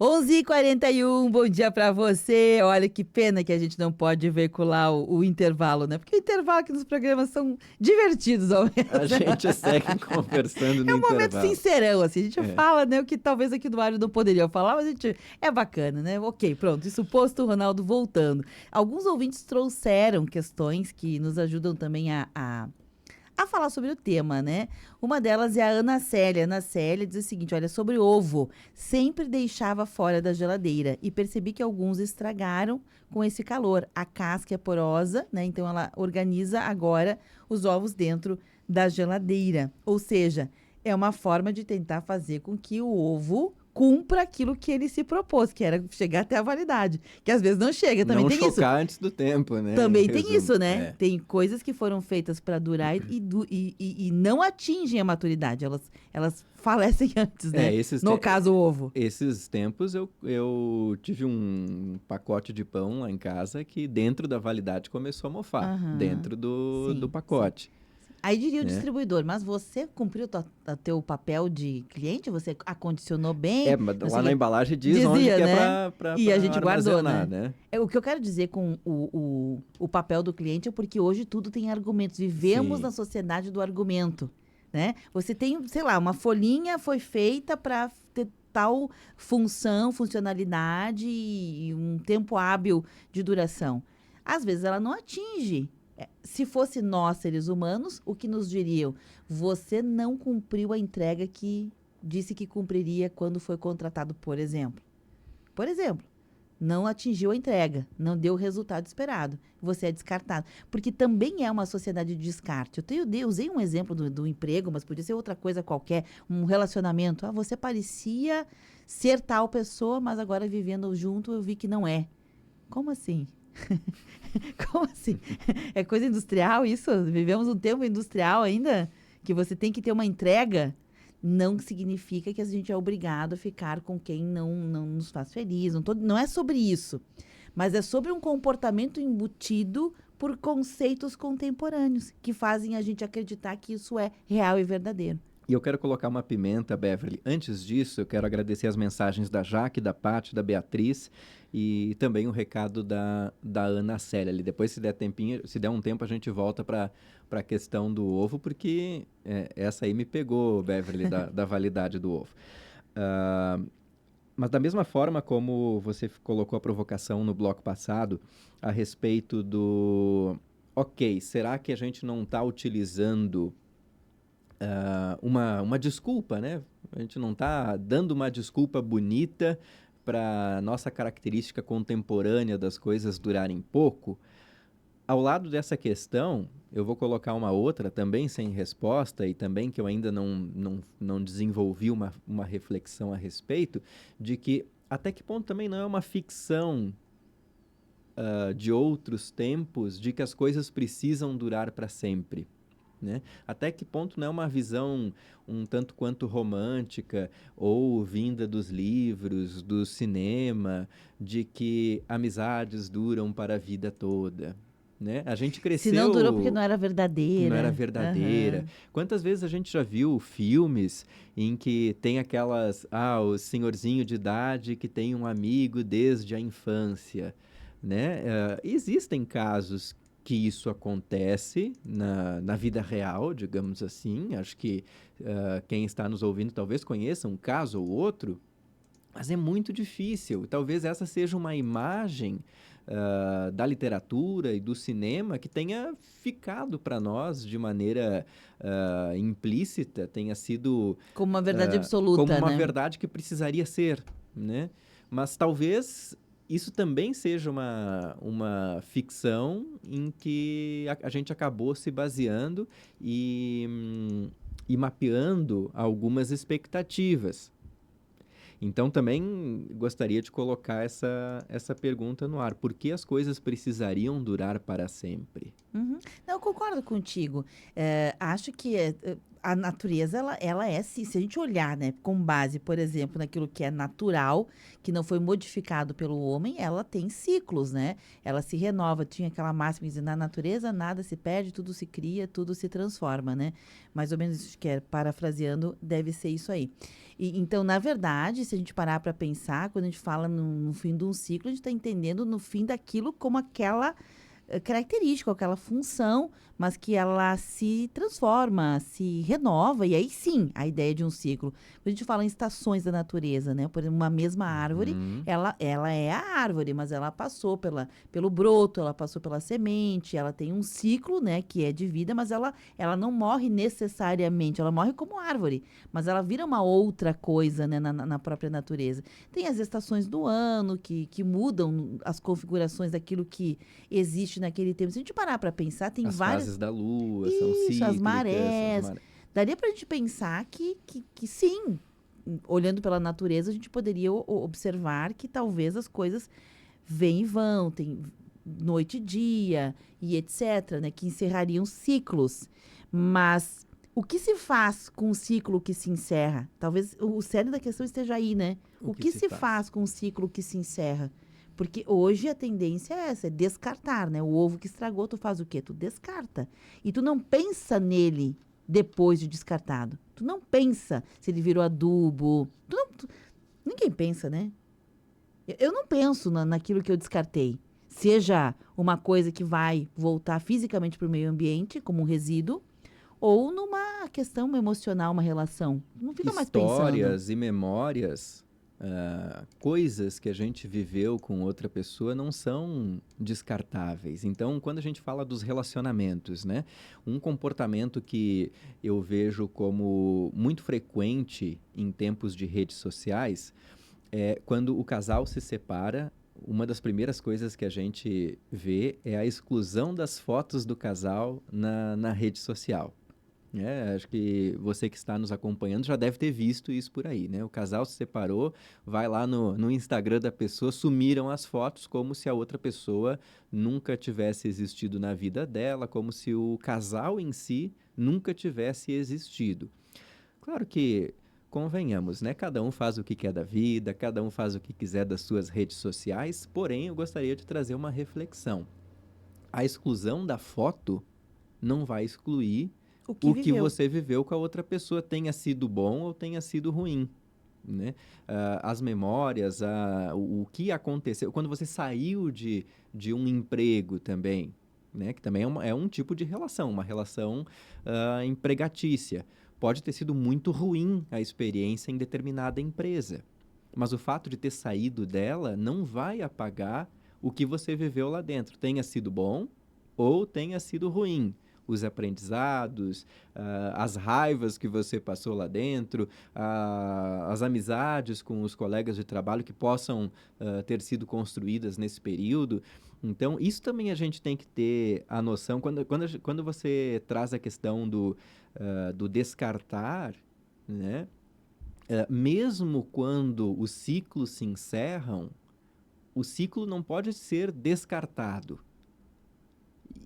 11h41, bom dia pra você. Olha que pena que a gente não pode veicular o intervalo, né? Porque o intervalo aqui nos programas são divertidos ao menos.
A gente segue conversando no intervalo.
É um momento sincerão, assim. A gente fala, né, o que talvez aqui no ar não poderia falar, mas a gente é bacana, né? Ok, pronto. Isso posto, o Ronaldo voltando. Alguns ouvintes trouxeram questões que nos ajudam também a falar sobre o tema, né? Uma delas é a Ana Célia. Ana Célia diz o seguinte, olha, sobre ovo, sempre deixava fora da geladeira e percebi que alguns estragaram com esse calor. A casca é porosa, né? Então ela organiza agora os ovos dentro da geladeira. Ou seja, é uma forma de tentar fazer com que o ovo cumpra aquilo que ele se propôs, que era chegar até a validade, que às vezes não chega, também tem isso.
Não chocar antes do tempo, né?
Também tem isso, né? É. Tem coisas que foram feitas para durar e não atingem a maturidade, elas falecem antes, né? No caso, o ovo.
Esses tempos eu tive um pacote de pão lá em casa que dentro da validade começou a mofar, dentro do pacote.
Sim. Aí diria o distribuidor, mas você cumpriu o teu papel de cliente? Você acondicionou bem?
Mas lá na embalagem dizia, onde que
né?
é pra
e a gente guardou,
né?
O que eu quero dizer com o papel do cliente é porque hoje tudo tem argumentos. Vivemos na sociedade do argumento, né? Você tem, sei lá, uma folhinha foi feita para ter tal funcionalidade e um tempo hábil de duração. Às vezes ela não atinge. Se fosse nós, seres humanos, o que nos diriam? Você não cumpriu a entrega que disse que cumpriria quando foi contratado, por exemplo. Por exemplo, não atingiu a entrega, não deu o resultado esperado. Você é descartado. Porque também é uma sociedade de descarte. Eu usei um exemplo do emprego, mas podia ser outra coisa qualquer, um relacionamento. Você parecia ser tal pessoa, mas agora vivendo junto eu vi que não é. Como assim? Como assim? É coisa industrial isso? Vivemos um tempo industrial ainda? Que você tem que ter uma entrega? Não significa que a gente é obrigado a ficar com quem não nos faz feliz. Não é sobre isso. Mas é sobre um comportamento embutido por conceitos contemporâneos que fazem a gente acreditar que isso é real e verdadeiro.
E eu quero colocar uma pimenta, Beverly. Antes disso, eu quero agradecer as mensagens da Jaque, da Paty, da Beatriz e também o recado da Ana Célia ali. Depois, se der um tempo, a gente volta para a questão do ovo, porque essa aí me pegou, Beverly, da validade do ovo. Mas da mesma forma como você colocou a provocação no bloco passado a respeito do... Ok, será que a gente não está utilizando uma desculpa, né? A gente não está dando uma desculpa bonita para a nossa característica contemporânea das coisas durarem pouco? Ao lado dessa questão, eu vou colocar uma outra também sem resposta e também que eu ainda não desenvolvi uma reflexão a respeito, de que até que ponto também não é uma ficção de outros tempos de que as coisas precisam durar para sempre, né? Até que ponto não é uma visão um tanto quanto romântica ou vinda dos livros, do cinema, de que amizades duram para a vida toda, né? A gente cresceu...
Se não durou porque não era verdadeira.
Não era verdadeira.
Uhum.
Quantas vezes a gente já viu filmes em que tem aquelas... o senhorzinho de idade que tem um amigo desde a infância, né? Existem casos que isso acontece na vida real, digamos assim. Acho que quem está nos ouvindo talvez conheça um caso ou outro, mas é muito difícil. Talvez essa seja uma imagem da literatura e do cinema que tenha ficado para nós de maneira implícita, tenha sido...
Como uma verdade absoluta,
como uma
né?
verdade que precisaria ser, né? Mas talvez isso também seja uma ficção em que a gente acabou se baseando e mapeando algumas expectativas. Então, também gostaria de colocar essa pergunta no ar. Por que as coisas precisariam durar para sempre?
Uhum. Não, eu concordo contigo. Acho que a natureza, ela é, se a gente olhar, né, com base, por exemplo, naquilo que é natural, que não foi modificado pelo homem, ela tem ciclos, né? Ela se renova. Tinha aquela máxima que diz, na natureza nada se perde, tudo se cria, tudo se transforma, né? Mais ou menos isso que é, parafraseando, deve ser isso aí. Então, na verdade, se a gente parar para pensar, quando a gente fala no fim de um ciclo, a gente está entendendo no fim daquilo como aquela característica, aquela função, mas que ela se transforma, se renova, e aí sim, a ideia de um ciclo. Quando a gente fala em estações da natureza, né? Por exemplo, uma mesma árvore, ela é a árvore, mas ela passou pelo broto, ela passou pela semente, ela tem um ciclo, né, que é de vida, mas ela não morre necessariamente, ela morre como árvore, mas ela vira uma outra coisa, né, na própria natureza. Tem as estações do ano que mudam as configurações daquilo que existe naquele tempo. Se a gente parar para pensar, tem
as
várias...
fases da lua são
Isso,
cíclicas.
as marés. Daria para a gente pensar que sim, olhando pela natureza, a gente poderia observar que talvez as coisas vêm e vão, tem noite e dia e etc., né, que encerrariam ciclos. Mas o que se faz com o ciclo que se encerra? Talvez o cerne da questão esteja aí, né? O que se faz com o ciclo que se encerra? Porque hoje a tendência é essa, é descartar, né? O ovo que estragou, tu faz o quê? Tu descarta. E tu não pensa nele depois de descartado. Tu não pensa se ele virou adubo. Ninguém pensa, né? Eu não penso naquilo que eu descartei. Seja uma coisa que vai voltar fisicamente para o meio ambiente, como um resíduo, ou numa questão emocional, uma relação. Não fica mais pensando.
Histórias e memórias... coisas que a gente viveu com outra pessoa não são descartáveis. Então, quando a gente fala dos relacionamentos, né, um comportamento que eu vejo como muito frequente em tempos de redes sociais é quando o casal se separa. Uma das primeiras coisas que a gente vê é a exclusão das fotos do casal na rede social. Acho que você que está nos acompanhando já deve ter visto isso por aí, né? O casal se separou, vai lá no Instagram da pessoa, sumiram as fotos como se a outra pessoa nunca tivesse existido na vida dela, como se o casal em si nunca tivesse existido. Claro que, convenhamos, né? Cada um faz o que quer da vida, cada um faz o que quiser das suas redes sociais, porém eu gostaria de trazer uma reflexão. A exclusão da foto não vai excluir
o que viveu.
você viveu com a outra pessoa, tenha sido bom ou tenha sido ruim. Né? As memórias, o que aconteceu, quando você saiu de um emprego também, né? Que também é um tipo de relação, uma relação empregatícia. Pode ter sido muito ruim a experiência em determinada empresa, mas o fato de ter saído dela não vai apagar o que você viveu lá dentro, tenha sido bom ou tenha sido ruim. Os aprendizados, as raivas que você passou lá dentro, as amizades com os colegas de trabalho que possam ter sido construídas nesse período. Então, isso também a gente tem que ter a noção. Quando você traz a questão do descartar, né? Mesmo quando os ciclos se encerram, o ciclo não pode ser descartado.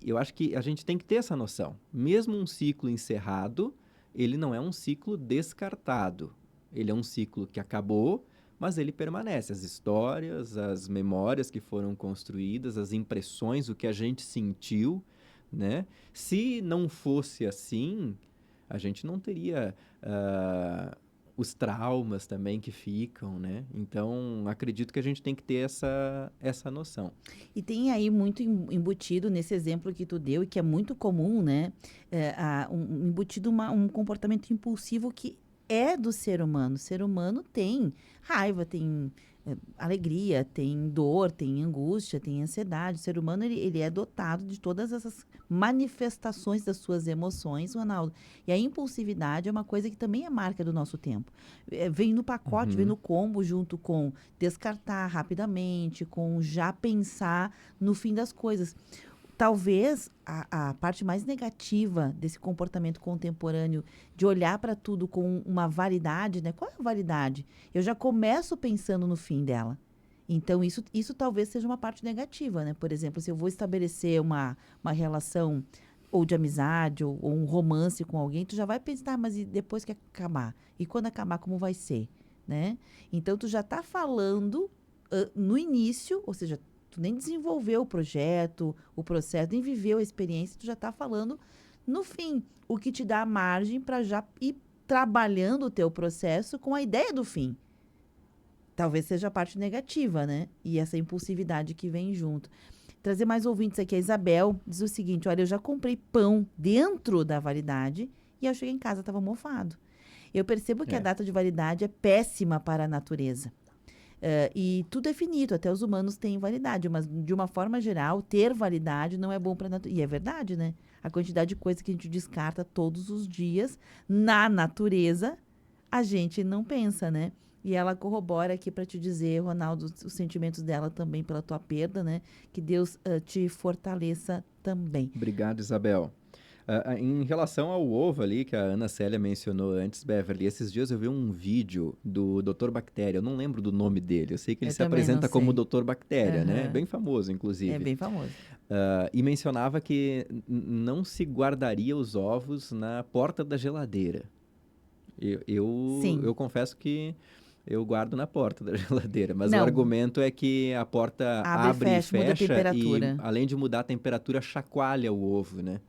Eu acho que a gente tem que ter essa noção. Mesmo um ciclo encerrado, ele não é um ciclo descartado. Ele é um ciclo que acabou, mas ele permanece. As histórias, as memórias que foram construídas, as impressões, o que a gente sentiu, né? Se não fosse assim, a gente não teria os traumas também que ficam, né? Então, acredito que a gente tem que ter essa noção.
E tem aí muito embutido nesse exemplo que tu deu, e que é muito comum, né? Embutido um comportamento impulsivo que é do ser humano. O ser humano tem raiva, tem alegria, tem dor, tem angústia, tem ansiedade. O ser humano, ele é dotado de todas essas manifestações das suas emoções, Ronaldo. E a impulsividade é uma coisa que também é marca do nosso tempo. Vem no pacote, vem no combo, junto com descartar rapidamente, com já pensar no fim das coisas. Talvez a parte mais negativa desse comportamento contemporâneo, de olhar para tudo com uma validade, né? Qual é a validade? Eu já começo pensando no fim dela. Então, isso talvez seja uma parte negativa, né? Por exemplo, se eu vou estabelecer uma relação ou de amizade ou um romance com alguém, tu já vai pensar, mas e depois que acabar? E quando acabar, como vai ser? Né? Então, tu já está falando no início, ou seja, tu nem desenvolveu o projeto, o processo, nem viveu a experiência, tu já está falando no fim, o que te dá a margem para já ir trabalhando o teu processo com a ideia do fim. Talvez seja a parte negativa, né? E essa impulsividade que vem junto. Trazer mais ouvintes aqui. A Isabel diz o seguinte: olha, eu já comprei pão dentro da validade e eu cheguei em casa, estava mofado. Eu percebo que a data de validade é péssima para a natureza. E tudo é finito, até os humanos têm validade, mas de uma forma geral, ter validade não é bom para a natureza. E é verdade, né? A quantidade de coisa que a gente descarta todos os dias na natureza, a gente não pensa, né? E ela corrobora aqui para te dizer, Ronaldo, os sentimentos dela também pela tua perda, né? Que Deus te fortaleça também.
Obrigado, Isabel. Em relação ao ovo ali, que a Ana Célia mencionou antes, Beverly, esses dias eu vi um vídeo do Dr. Bactéria, eu não lembro do nome dele, eu sei que ele se apresenta como Dr. Bactéria, né? Bem famoso, inclusive.
É bem famoso.
E mencionava que não se guardaria os ovos na porta da geladeira. Eu confesso que eu guardo na porta da geladeira, mas o argumento é que a porta abre e fecha e, além de mudar a temperatura, chacoalha o ovo, né?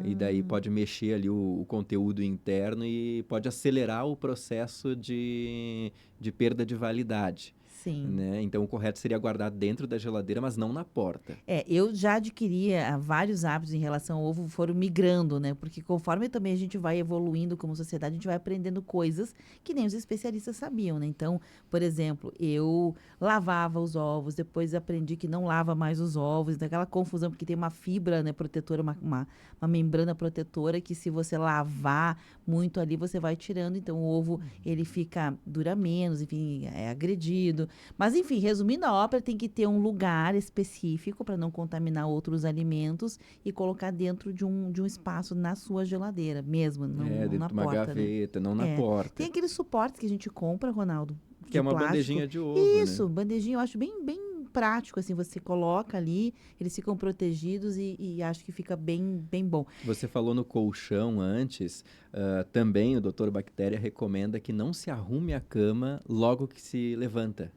E daí pode mexer ali o conteúdo interno e pode acelerar o processo de perda de validade.
Sim.
Né? Então, o correto seria guardar dentro da geladeira, mas não na porta.
Eu já adquiria vários hábitos em relação ao ovo, foram migrando, né? Porque conforme também a gente vai evoluindo como sociedade, a gente vai aprendendo coisas que nem os especialistas sabiam, né? Então, por exemplo, eu lavava os ovos, depois aprendi que não lava mais os ovos, daquela confusão, porque tem uma fibra, né, protetora, uma membrana protetora, que se você lavar muito ali, você vai tirando. Então, o ovo, ele dura menos, enfim, é agredido. Mas, enfim, resumindo a ópera, tem que ter um lugar específico para não contaminar outros alimentos e colocar dentro de um espaço na sua geladeira mesmo, não
dentro
na
de uma
porta,
gaveta,
né?
não na porta.
Tem aqueles suportes que a gente compra, Ronaldo,
que é uma
plástico.
bandejinha de ovo,
Isso,
né?
bandejinha, eu acho bem prático, assim, você coloca ali, eles ficam protegidos e acho que fica bem bom.
Você falou no colchão antes, também o Dr. Bactéria recomenda que não se arrume a cama logo que se levanta.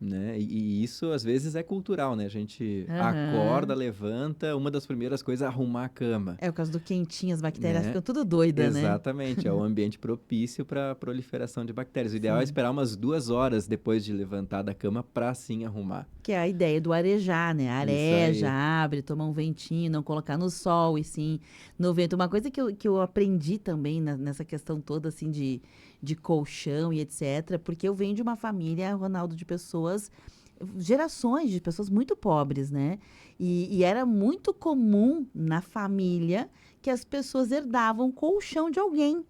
né? E isso, às vezes, é cultural, né? A gente
Aham.
acorda, levanta, uma das primeiras coisas é arrumar a cama.
É, por causa do quentinho, as bactérias
Né?
ficam tudo doida, né?
Exatamente, é o ambiente propício para a proliferação de bactérias. O ideal é
Sim.
esperar umas 2 horas depois de levantar da cama para sim arrumar.
Que é a ideia do arejar, né? Areja, abre, toma um ventinho, não colocar no sol, e sim no vento. Uma coisa que eu aprendi também nessa questão toda, assim, de colchão e etc., porque eu venho de uma família, Ronaldo, de pessoas, gerações de pessoas muito pobres, né? E era muito comum na família que as pessoas herdavam colchão de alguém.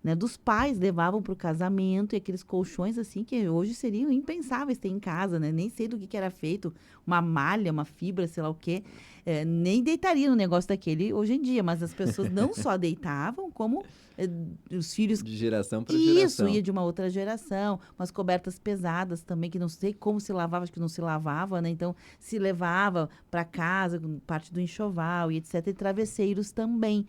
Né, dos pais levavam para o casamento e aqueles colchões assim que hoje seriam impensáveis ter em casa, né? Nem sei do que era feito, uma malha, uma fibra, sei lá o quê. Nem deitaria no negócio daquele hoje em dia, mas as pessoas não só deitavam, como os filhos...
De geração para
Isso,
geração.
ia de uma outra geração. Umas cobertas pesadas também, que não sei como se lavava, acho que não se lavava, né? Então, se levava para casa, parte do enxoval e etc. E travesseiros também.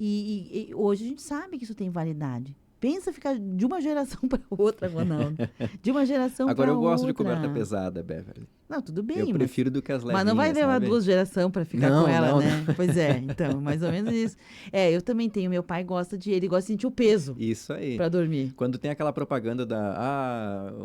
E hoje a gente sabe que isso tem validade. Pensa ficar de uma geração para outra, Ronaldo. De uma geração para outra.
Agora, eu gosto de coberta pesada, Beverly.
Não, tudo bem.
Eu prefiro do que as levinhas,
mas não vai levar
sabe?
2 gerações para ficar
Não,
com ela,
não,
né?
não.
Pois é, então, mais ou menos isso. Eu também tenho. Meu pai ele gosta de sentir o peso
Isso aí.
para dormir.
Quando tem aquela propaganda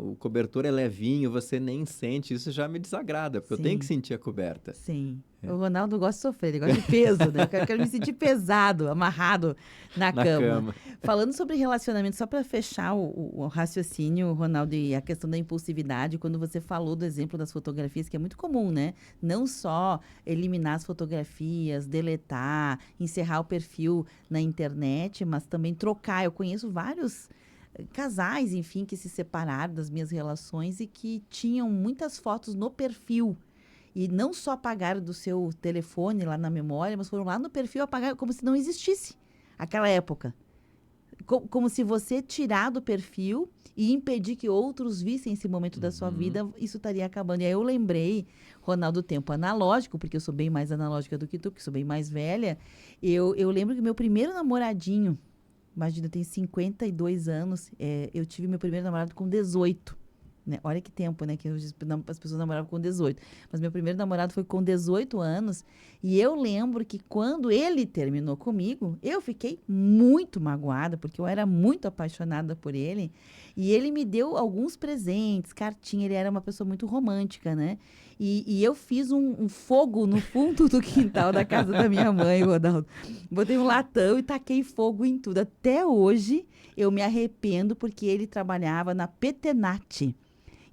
o cobertor é levinho, você nem sente, isso já me desagrada, porque eu tenho que sentir a coberta.
Sim. O Ronaldo gosta de sofrer, ele gosta de peso, né? Eu quero me sentir pesado, amarrado na cama. Falando sobre relacionamento, só para fechar o raciocínio, Ronaldo, e a questão da impulsividade, quando você falou do exemplo das fotografias, que é muito comum, né? Não só eliminar as fotografias, deletar, encerrar o perfil na internet, mas também trocar. Eu conheço vários casais, enfim, que se separaram das minhas relações e que tinham muitas fotos no perfil. E não só apagaram do seu telefone lá na memória, mas foram lá no perfil apagar como se não existisse aquela época. Como se você tirar do perfil e impedir que outros vissem esse momento da sua vida, isso estaria acabando. E aí eu lembrei, Ronaldo, do tempo analógico, porque eu sou bem mais analógica do que tu, porque sou bem mais velha. Eu lembro que meu primeiro namoradinho, imagina, eu tenho 52 anos, eu tive meu primeiro namorado com 18. Né? Olha que tempo, né? Que as pessoas namoravam com 18. Mas meu primeiro namorado foi com 18 anos. E eu lembro que quando ele terminou comigo, eu fiquei muito magoada, porque eu era muito apaixonada por ele. E ele me deu alguns presentes, cartinha. Ele era uma pessoa muito romântica, né? E eu fiz um fogo no fundo do quintal da casa da minha mãe, Ronaldo. Botei um latão e taquei fogo em tudo. Até hoje, eu me arrependo, porque ele trabalhava na Petenat.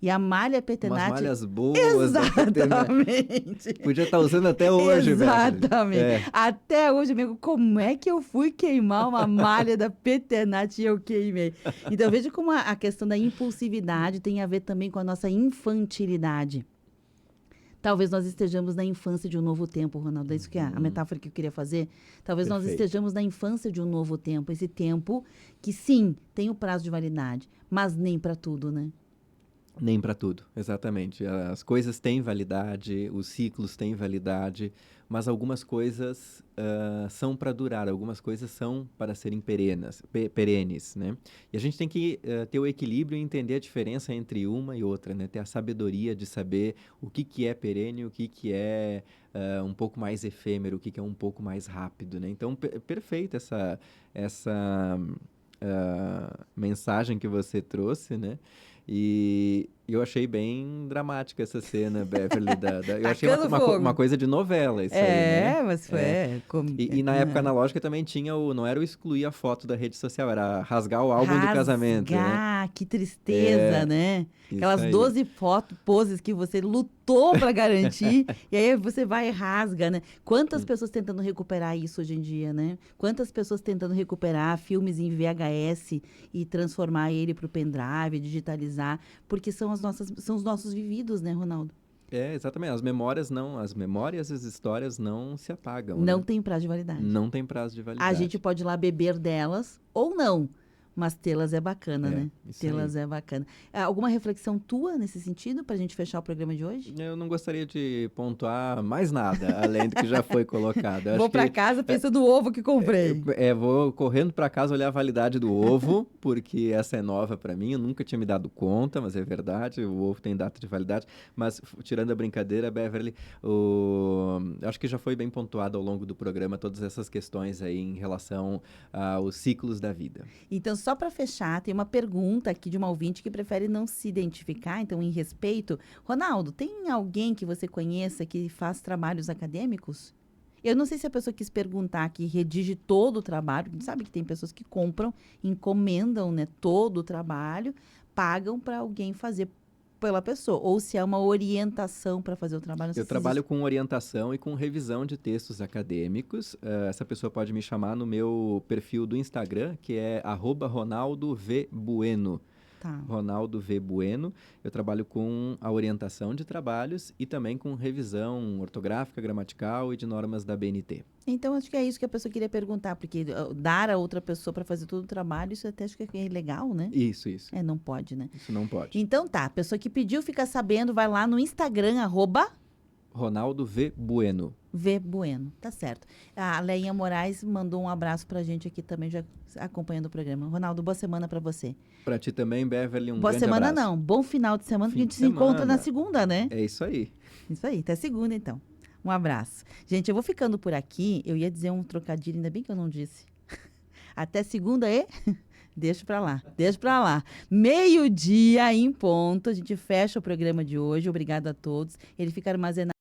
E a malha Petenat...
Umas malhas boas.
Exatamente.
Podia estar usando até hoje,
Exatamente. Até hoje, amigo, como é que eu fui queimar uma malha da Petenat e eu queimei? Então, veja como a questão da impulsividade tem a ver também com a nossa infantilidade. Talvez nós estejamos na infância de um novo tempo, Ronaldo. É isso que é a metáfora que eu queria fazer. Talvez nós estejamos na infância de um novo tempo. Esse tempo que, sim, tem o prazo de validade, mas nem para tudo, né?
Nem para tudo, exatamente. As coisas têm validade, os ciclos têm validade, mas algumas coisas são para durar, algumas coisas são para serem perenes, né? E a gente tem que ter o equilíbrio e entender a diferença entre uma e outra, né? Ter a sabedoria de saber o que é perene, o que é um pouco mais efêmero, o que é um pouco mais rápido, né? Então, perfeita essa mensagem que você trouxe, né? E eu achei bem dramática essa cena, Beverly. Eu achei uma coisa de novela isso aí, né?
Mas foi...
E na época analógica também tinha não era o excluir a foto da rede social, era rasgar o álbum do casamento, né?
Que tristeza, né? Aquelas 12 poses que você lutou para garantir, e aí você vai e rasga, né? Quantas pessoas tentando recuperar isso hoje em dia, né? Quantas pessoas tentando recuperar filmes em VHS e transformar ele para o pendrive, digitalizar, porque são os nossos vividos, né, Ronaldo?
Exatamente. As memórias e as histórias não se apagam.
Não
né?
tem prazo de validade.
Não tem prazo de validade.
A gente pode ir lá beber delas ou não, Mas tê-las é bacana, né?
isso
Tê-las é bacana. Alguma reflexão tua nesse sentido, pra gente fechar o programa de hoje?
Eu não gostaria de pontuar mais nada, além do que já foi colocado. Eu
Vou
acho
pra
que,
casa pensando no ovo que comprei.
vou correndo para casa olhar a validade do ovo, porque essa é nova para mim, eu nunca tinha me dado conta, mas é verdade, o ovo tem data de validade. Mas, tirando a brincadeira, Beverly, eu acho que já foi bem pontuado ao longo do programa todas essas questões aí em relação aos ciclos da vida.
Então, só para fechar, tem uma pergunta aqui de uma ouvinte que prefere não se identificar, então, em respeito. Ronaldo, tem alguém que você conheça que faz trabalhos acadêmicos? Eu não sei se a pessoa quis perguntar que redige todo o trabalho. A gente sabe que tem pessoas que compram, encomendam, né, todo o trabalho, pagam para alguém fazer pela pessoa, ou se é uma orientação para fazer o trabalho. Não sei
Eu
se
trabalho
existe.
com orientação e com revisão de textos acadêmicos. Essa pessoa pode me chamar no meu perfil do Instagram, que é @RonaldoVBueno.
Tá.
Ronaldo V. Bueno. Eu trabalho com a orientação de trabalhos e também com revisão ortográfica, gramatical e de normas da BNT.
Então, acho que é isso que a pessoa queria perguntar, porque dar a outra pessoa para fazer todo o trabalho, isso até acho que é legal, né?
Isso.
Não pode, né?
Isso não pode.
Então tá, a pessoa que pediu fica sabendo, vai lá no Instagram,
Ronaldo V. Bueno.
@VBueno, tá certo. A Leinha Moraes mandou um abraço pra gente aqui também, já acompanhando o programa. Ronaldo, boa semana pra você.
Pra ti também, Beverly,
boa
grande
semana
abraço.
não, bom final de semana, que a
Fim
gente
de
se encontra
semana.
na segunda, né?
É isso aí.
Isso aí, até segunda então. Um abraço. Gente, eu vou ficando por aqui, eu ia dizer um trocadilho, ainda bem que eu não disse. Até segunda deixa pra lá. 12:00 em ponto, a gente fecha o programa de hoje, obrigado a todos. Ele fica armazenado